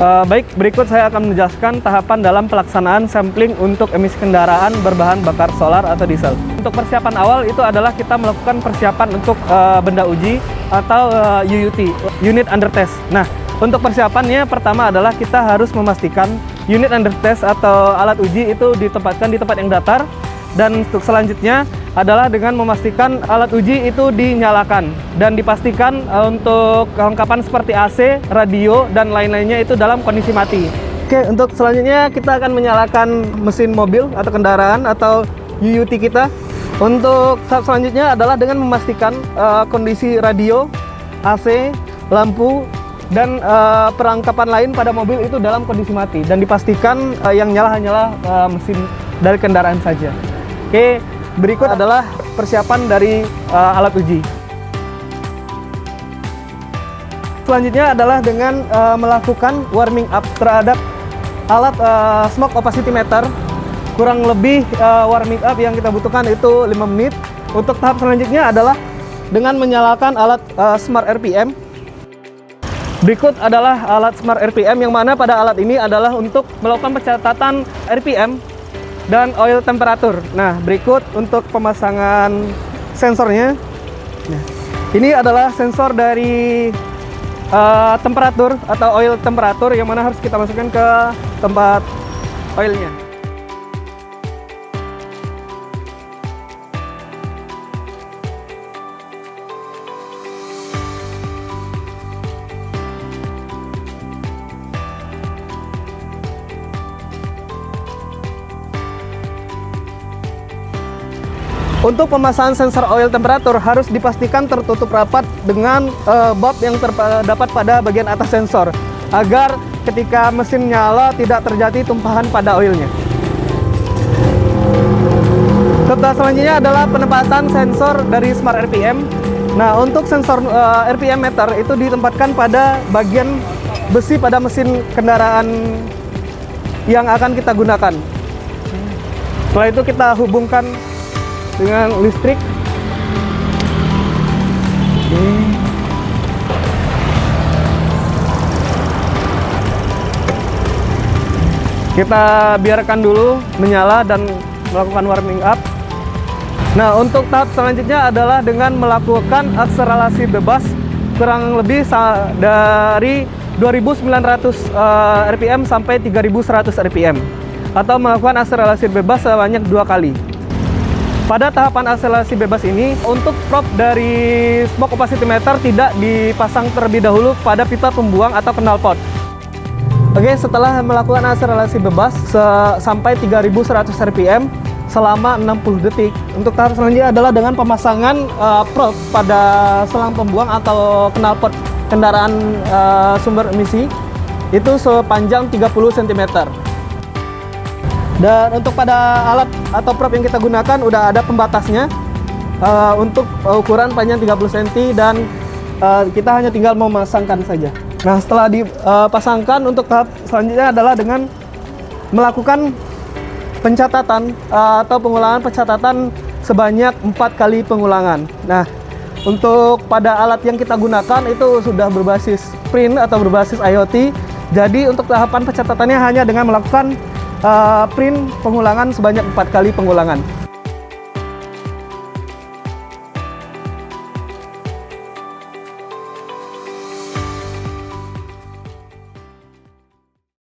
Baik, berikut saya akan menjelaskan tahapan dalam pelaksanaan sampling untuk emisi kendaraan berbahan bakar solar atau diesel. Untuk persiapan awal itu adalah kita melakukan persiapan untuk benda uji atau UUT, Unit Under Test. Nah, untuk persiapannya pertama adalah kita harus memastikan unit under test atau alat uji itu ditempatkan di tempat yang datar. Dan untuk selanjutnya adalah dengan memastikan alat uji itu dinyalakan dan dipastikan untuk kelengkapan seperti AC, radio, dan lain-lainnya itu dalam kondisi mati. Oke, untuk selanjutnya kita akan menyalakan mesin mobil atau kendaraan atau UUT kita. Untuk tahap selanjutnya adalah dengan memastikan kondisi radio, AC, lampu, dan perlengkapan lain pada mobil itu dalam kondisi mati. Dan dipastikan yang nyala hanyalah mesin dari kendaraan saja. Oke, berikut adalah persiapan dari alat uji. Selanjutnya adalah dengan melakukan warming up terhadap alat smoke opacity meter. Kurang lebih warming up yang kita butuhkan itu 5 menit. Untuk tahap selanjutnya adalah dengan menyalakan alat Smart RPM. Berikut adalah alat Smart RPM yang mana pada alat ini adalah untuk melakukan pencatatan RPM dan oil temperatur. Nah, berikut untuk pemasangan sensornya. Nah, ini adalah sensor dari temperatur atau oil temperatur yang mana harus kita masukkan ke tempat oilnya. Untuk pemasangan sensor oil temperatur harus dipastikan tertutup rapat dengan bulb yang terdapat pada bagian atas sensor agar ketika mesin nyala tidak terjadi tumpahan pada oilnya. Tahap selanjutnya adalah penempatan sensor dari Smart RPM. Nah, untuk sensor RPM meter itu ditempatkan pada bagian besi pada mesin kendaraan yang akan kita gunakan. Setelah itu kita hubungkan dengan listrik. Kita biarkan dulu menyala dan melakukan warming up. Nah, untuk tahap selanjutnya adalah dengan melakukan akselerasi bebas kurang lebih dari 2.900 rpm sampai 3.100 rpm atau melakukan akselerasi bebas sebanyak 2 kali. Pada tahapan akselerasi bebas ini, untuk prop dari smoke opacity meter tidak dipasang terlebih dahulu pada pipa pembuang atau knalpot. Oke, setelah melakukan akselerasi bebas sampai 3.100 rpm selama 60 detik, untuk tahap selanjutnya adalah dengan pemasangan prop pada selang pembuang atau knalpot kendaraan sumber emisi itu sepanjang 30 cm. Dan untuk pada alat atau prop yang kita gunakan udah ada pembatasnya untuk ukuran panjang 30 cm dan kita hanya tinggal memasangkan saja. Nah, setelah dipasangkan, untuk tahap selanjutnya adalah dengan melakukan pencatatan atau pengulangan pencatatan sebanyak 4 kali pengulangan. Nah, untuk pada alat yang kita gunakan itu sudah berbasis print atau berbasis IoT. Jadi untuk tahapan pencatatannya hanya dengan melakukan print pengulangan sebanyak 4 kali pengulangan.